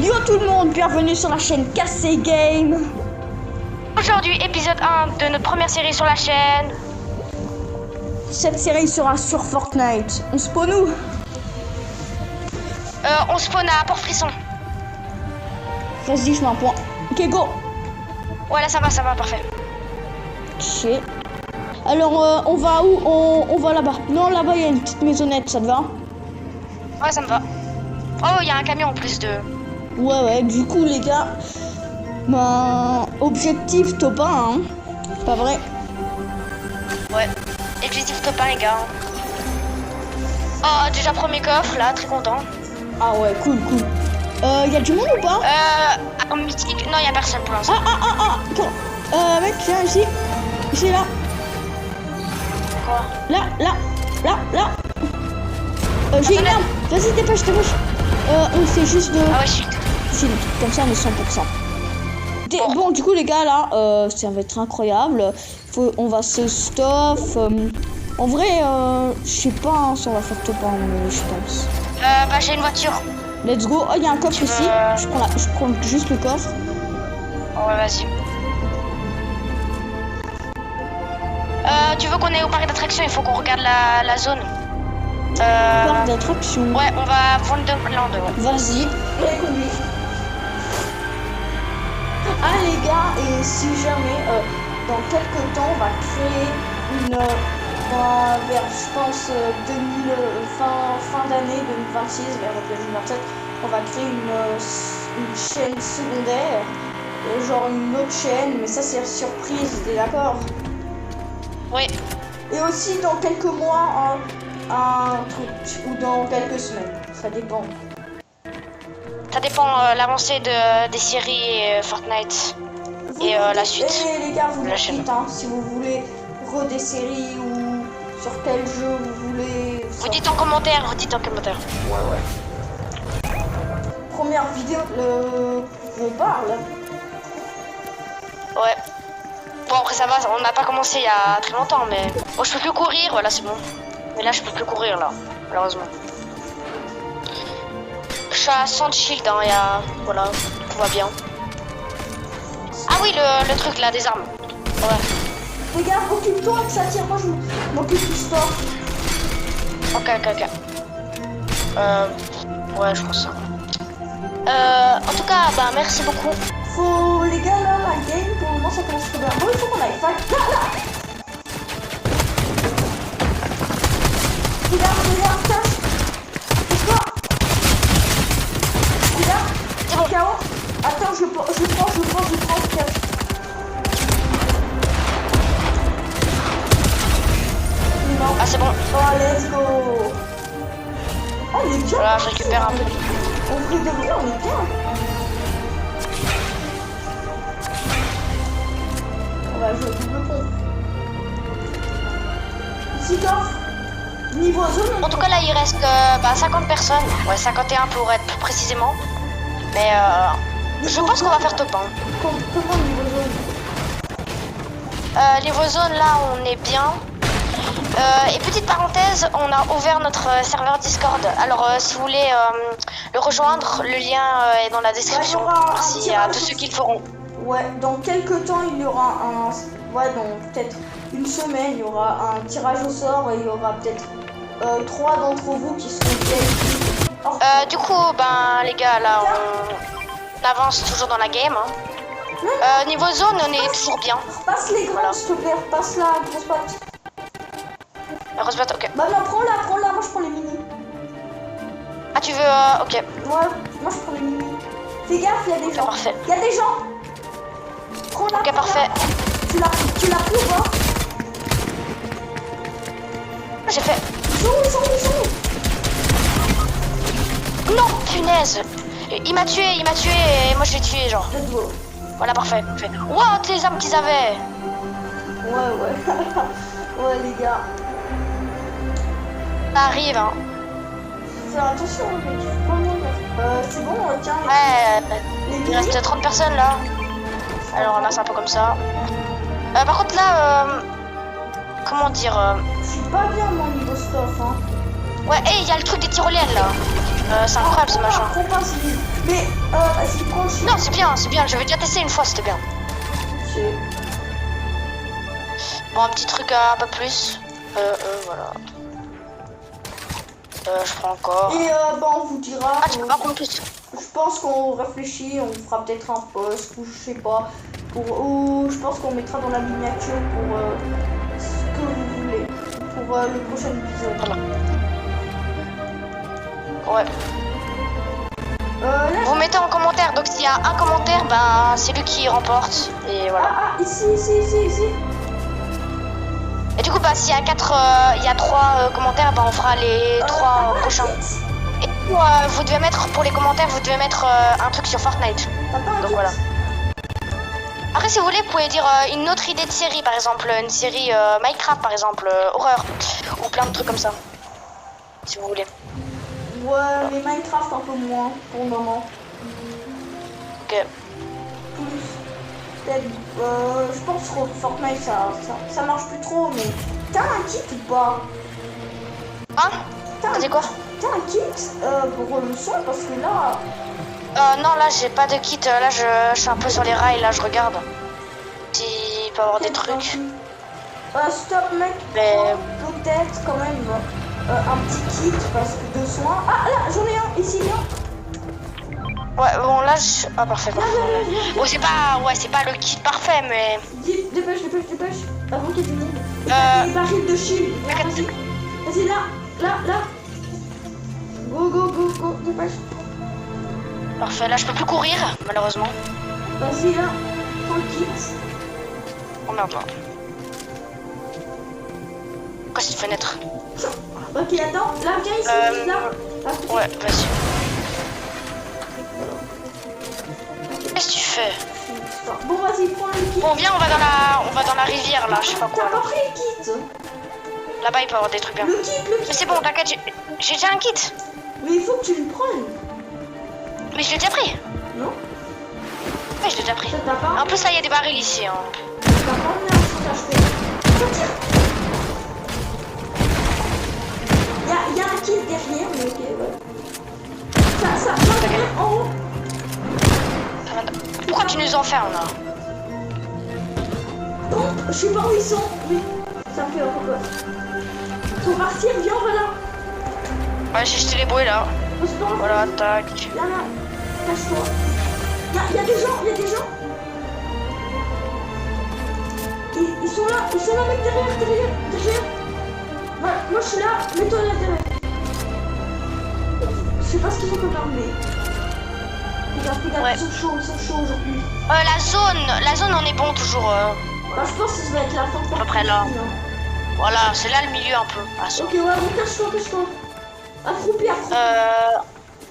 Yo tout le monde, bienvenue sur la chaîne KC Game. Aujourd'hui, épisode 1 de notre première série sur la chaîne. Cette série sera sur Fortnite. On spawn où? On spawn à Port-Frisson. Vas-y, je mets un point. Ok, go. Ouais, là ça va, parfait. Ok. Alors, on va où? On va là-bas. Non, là-bas, il y a une petite maisonnette, ça te va? Ouais, ça me va. Oh, il y a un camion en plus de... Ouais, du coup, les gars, ben, objectif top 1, hein. Pas vrai? Ouais, objectif top 1, les gars. Oh, déjà premier coffre, là, très content. Ah ouais, cool. Y a du monde ou pas? En mythique, non, il y a personne pour l'instant. Attends. Mec, viens ici. Ici, là. Quoi? Là. J'ai une arme. Vas-y, dépêche. On fait juste de... Ah ouais, shit. C'est des trucs comme ça, on est 100%. Bon, du coup, les gars, là, ça va être incroyable. On va se stuff. En vrai, je sais pas hein, si on va faire top 1, mais je pense. Bah, j'ai une voiture. Let's go. Oh, il y a un coffre ici. Je prends juste le coffre. Ouais, vas-y. Tu veux qu'on aille au parc d'attraction? Il faut qu'on regarde la zone. Parc d'attraction. Ouais, on va Wonderland. Ouais. Vas-y. Et conduis. Ah les gars, et si jamais dans quelques temps on va créer une vers je pense fin d'année 2026 vers 2027, on va créer une chaîne secondaire, genre une autre chaîne, mais ça c'est surprise, t'es d'accord? Oui. Et aussi dans quelques mois un truc, ou dans quelques semaines, ça dépend. Ça dépend l'avancée des séries Fortnite et la suite. Et les gars, vous la me chaîne. dites hein, si vous voulez des séries ou sur quel jeu vous voulez. Vous dites en commentaire, Ouais. Première vidéo, je parle. Ouais. Bon après ça va, on n'a pas commencé il y a très longtemps mais... Bon je peux plus courir, voilà c'est bon. Mais là je peux plus courir là, malheureusement. Je suis à 100 shield, hein, voilà, tout va bien. Ah oui, le truc là, des armes. Ouais. Les gars, occupe-toi que ça tire, moi je m'occupe du sport. Ok. Ouais, je pense ça. En tout cas, bah merci beaucoup. Les gars, là, la game, pour le moment ça commence très bien. Bon, il faut qu'on aille fight. Là. Regarde, cache. Pourquoi? C'est bon. KO. Attends, je prends, cache. Ah c'est bon. Oh, let's go. Oh, on est bien. Voilà, je récupère un peu. On fait de vrai, on est bien. On va jouer double pont. Ici, coffre. Niveau zone. En tout cas là il reste 50 personnes. Ouais 51 pour être plus précisément. Mais je pense qu'on va faire top 1. Comment niveau zone? Niveau zone là on est bien. Et petite parenthèse, on a ouvert notre serveur Discord. Alors si vous voulez le rejoindre, le lien est dans la description. Merci à tous ceux qui le feront. Ouais, dans quelques temps il y aura ouais, donc peut-être une semaine, il y aura un tirage au sort et il y aura peut-être 3 d'entre vous qui seront VIP. Du coup, ben les gars, là on avance toujours dans la game. Hein. Niveau zone, on est toujours bien. Passe les grands, s'il te plaît, passe la grosse patte. La grosse batte, ok. Bah non, prends-la, moi je prends les mini. Ah tu veux, ok. Moi je prends les mini. Fais gaffe, il y a des gens. Parfait. Il y a des gens. Prends-la. Ok, parfait. Tu l'as pris ou pas? J'ai fait. Ils sont où? Non, punaise. Il m'a tué et moi je l'ai tué genre. Let's go. Voilà, parfait. Wow, tes armes qu'ils avaient. Ouais. Ouais les gars. Ça arrive hein. Fais attention, mec, faut pas mourir. C'est bon, tiens. Ouais, il reste 30 personnes là. Alors là c'est un peu comme ça. Par contre là, comment dire Je suis pas bien mon niveau stuff hein. Ouais, il y a le truc des tyroliennes là. C'est incroyable ce machin. Prends pas civil. Mais vas-y, prends le chien. Non, c'est bien, j'avais déjà testé une fois, c'était bien. Bon, un petit truc un peu plus. Voilà. Je prends encore. Et bah, on vous dira. Ah, tu peux pas prendre plus. Je pense qu'on réfléchit, on fera peut-être un post ou je sais pas. Ou je pense qu'on mettra dans la miniature pour ce que vous voulez. Pour le prochain épisode. Voilà. Ouais. Là, Vous mettez en commentaire, donc s'il y a un commentaire, bah c'est lui qui remporte. Et voilà. ici. Et du coup, bah s'il y a il y a 3 commentaires, bah on fera les 3 prochains. Et vous devez mettre, pour les commentaires, vous devez mettre un truc sur Fortnite. Donc voilà. Après, si vous voulez, vous pouvez dire une autre idée de série, par exemple, une série Minecraft, par exemple, horreur, ou plein de trucs comme ça. Si vous voulez. Ouais, mais Minecraft un peu moins pour le moment. Ok. Peut-être, je pense que Fortnite ça marche plus trop, mais t'as un kit ou pas? Hein? T'as dit quoi? T'as un kit pour le son parce que là. Non, là j'ai pas de kit, là je suis un peu sur les rails, là je regarde. S'il peut y avoir des trucs. Stop mec, Mais... peut-être quand même un petit kit parce que de soins. Ah là, j'en ai un, ici là. Ouais, bon là je... Ah parfait, parfait. Bon c'est pas le kit parfait, mais... Dépêche, avant qu'il y ait du monde. Des barils de shield, vas-y, là. Go, dépêche. Parfait, là je peux plus courir, malheureusement. Vas-y là, prends le kit. Oh merde. Quoi cette fenêtre? Ok, attends, là viens ici, là. Ouais, vas-y. Qu'est-ce que tu fais? Bon vas-y, prends le kit. Bon viens, on va dans la rivière là, je sais pas quoi. T'as pas pris le kit? Là-bas il peut y avoir des trucs bien. Le kit. Mais c'est bon, t'inquiète, j'ai déjà un kit. Mais il faut que tu le prennes. Mais je l'ai déjà pris. Non? Ouais, je l'ai déjà pris. Ça t'a pas? En plus là il y a des barils ici. Hein. T'as pas emmené un petit acheté. Il y a un kit derrière, mais ok, ouais. Ça va en haut. Pourquoi tu nous enfermes là? Donc, je sais pas où ils sont, mais ça me fait un peu peur. Faut partir, viens, voilà. Ouais, j'ai jeté les bruits là. Voilà, tac. Là, cache-toi. Il y a des gens. Ils sont là, mec, derrière. Voilà, moi je suis là, mets-toi là derrière. Je sais pas ce qu'ils font comme arme, mais... Regarde, ouais. ils sont chauds aujourd'hui. La zone on est bon toujours. Bah, je pense que ça va être la fin de à peu près là. Hein. Voilà, c'est là le milieu un peu. Ok, ouais, bon, cache-toi. Accroupi.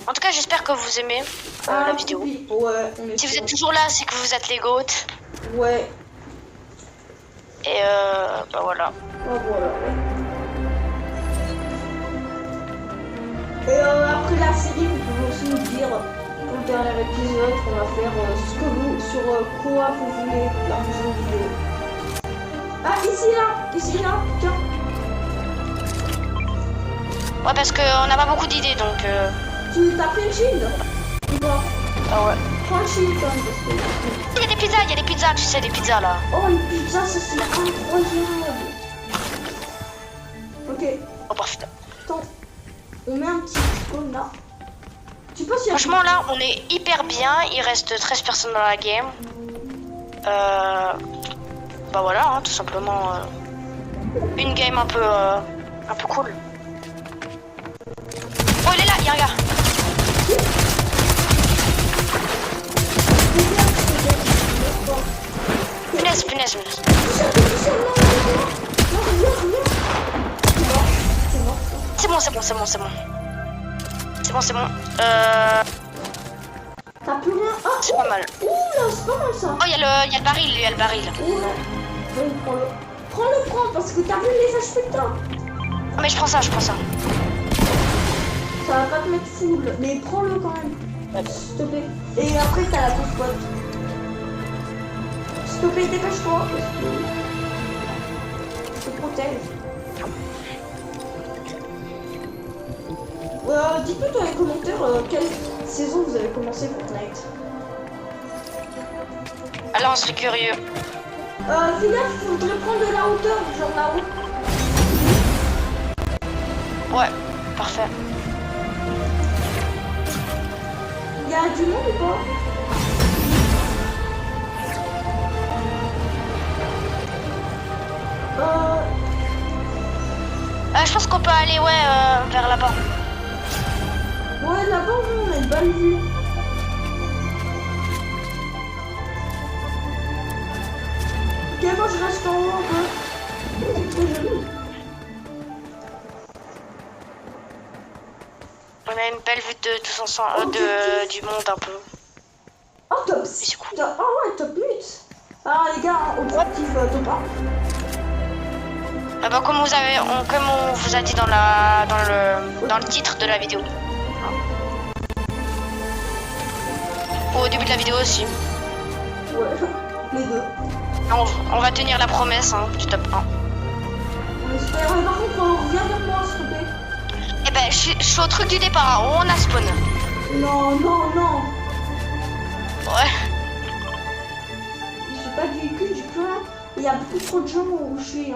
En tout cas, j'espère que vous aimez la vidéo. Ouais, si vous êtes toujours là, c'est que vous êtes les goats. Ouais. Et bah voilà. Ouais, voilà, ouais. Et après la série, vous pouvez aussi nous dire pour le dernier épisode qu'on va faire sur quoi vous voulez la prochaine vidéo. Ah, ici là, tiens. Ouais, parce qu'on n'a pas beaucoup d'idées donc. Tu t'as pris le shield ou pas? Ah ouais. Prends le shield quand même parce que... Il y a des pizzas, tu sais, des pizzas là. Oh, une pizza, ça c'est incroyable. Ok. Oh, parfait. Attends, on met un petit spawn là. Tu peux s'y Franchement là, on est hyper bien. Il reste 13 personnes dans la game. Bah voilà, hein, tout simplement. Une game un peu cool. Oh, il est là, il y a un gars. Punaise. C'est bon. T'as plus rien. Ah, c'est pas mal. Ouh là, c'est pas mal ça. Oh, il y a le baril. Ouais. Bon, prends-le parce que t'as vu les inspecteurs. Ah, mais je prends ça. Ça va pas te mettre full, mais prends-le quand même. S'il te plaît. Et après, t'as la grosse boîte. S'il te plaît, dépêche-toi. Je te protège. Dites-nous dans les commentaires quelle saison vous avez commencé Fortnite. Alors on serait curieux. Fais gaffe, faudrait prendre de la hauteur, genre là-haut. Ouais, parfait. Il y a du monde ou pas? Je pense qu'on peut aller vers là-bas. Ouais, là-bas, on a une bonne vue. Ok, moi je reste en haut un peu. C'est très joli. On a une belle vue de tous ensemble, du monde un peu. Oh, top C'est 6. cool. Oh ouais, top 8. Alors les gars, objectif top 1. Ah bah, comme on vous a dit dans le titre de la vidéo. Au début de la vidéo aussi. Ouais, les deux. On va tenir la promesse du top 1. On espère. Ouais, par contre, reviens vers moi, s'il te plaît. Eh ben, je suis au truc du départ, où on a spawn. Non. Ouais. J'ai pas de véhicule, j'ai plus rien. Il y a beaucoup trop de gens où je suis.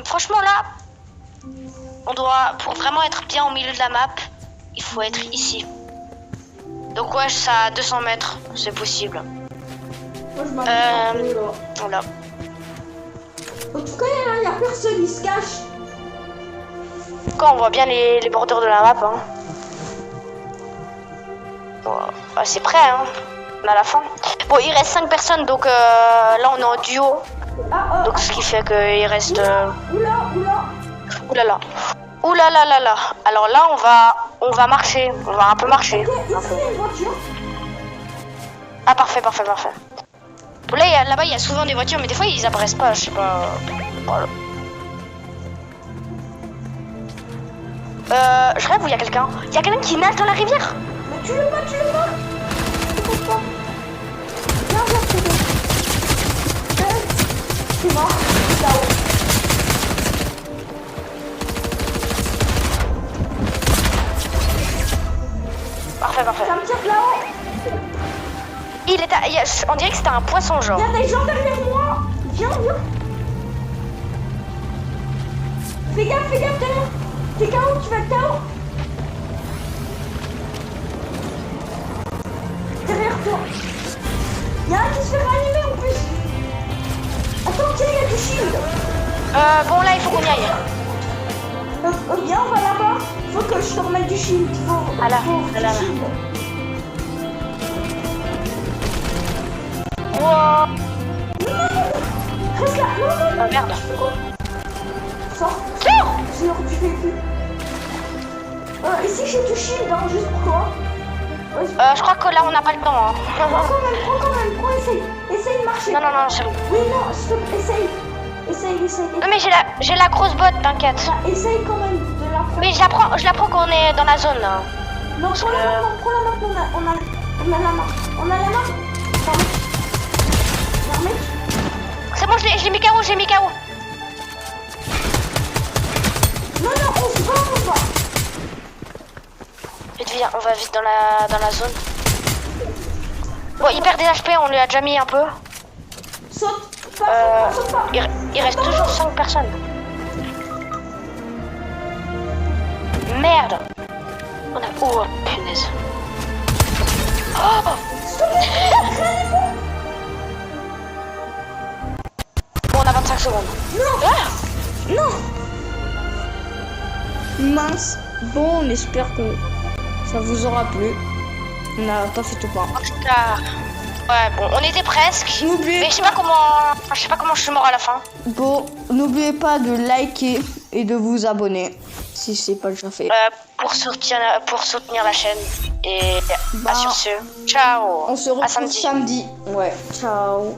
Franchement là, pour vraiment être bien au milieu de la map, il faut être ici. Donc ouais, ça à 200 mètres, c'est possible. Moi je m'approche un peu, là. Voilà. En tout cas, il y a personne, il se cache. Quand on voit bien les bordures de la map. Bon, c'est prêt, on a la fin. Bon, il reste 5 personnes, donc là on est en duo. Donc ce qui fait qu'il reste... Oulala. Oulala. Alors là on va marcher, on va un peu marcher. Ok, ici il y a une voiture. Ah parfait. Bon, là-bas il y a souvent des voitures, mais des fois ils apparaissent pas, je sais pas. Voilà. Je rêve où il y a quelqu'un. Il y a quelqu'un qui nage dans la rivière. Mais tu le vois. Je comprends pas. Viens, c'est bon. C'est mort, là-haut. Parfait. Ça me tire de là-haut. On dirait que c'était un poisson genre. Il y a des gens derrière moi. Viens. Fais gaffe derrière. T'es KO, tu vas être KO. Derrière toi. Il y a un qui se fait réanimer en plus. Attends, tiens, il y a du shield. Bon là il faut qu'on y aille. Viens, on va là-bas. Faut que je te remette du shield. Ah là. Shield. Wow. Reste là. Non. Oh merde. Sors du véhicule. Ici j'ai du shield, juste pour toi. Je crois que là on n'a pas le temps. Prends quand même, essaye de marcher. Non, c'est bon. Oui, non, stop, essaye. Non mais j'ai la grosse botte, t'inquiète. Essaye quand même de la prendre. Mais je la prends quand on est dans la zone là. Non, prends la main, on a la main. C'est bon, j'ai mis KO. Non, on se bat. Vite, on va vite dans la zone. Bon, il perd des HP, on lui a déjà mis un peu. Saute pas. Il reste toujours 5 personnes. Merde. Oh, punaise. Oh. Bon, on a 25 secondes. Non. Mince. Bon, on espère que ça vous aura plu. On n'a pas fait tout pas. En tout cas, ouais, bon, on était presque. Mais je sais pas comment je suis mort à la fin. Bon, n'oubliez pas de liker et de vous abonner si c'est pas déjà fait. Pour soutenir la chaîne. Et sur ce, ciao. On se retrouve samedi. Ouais, ciao.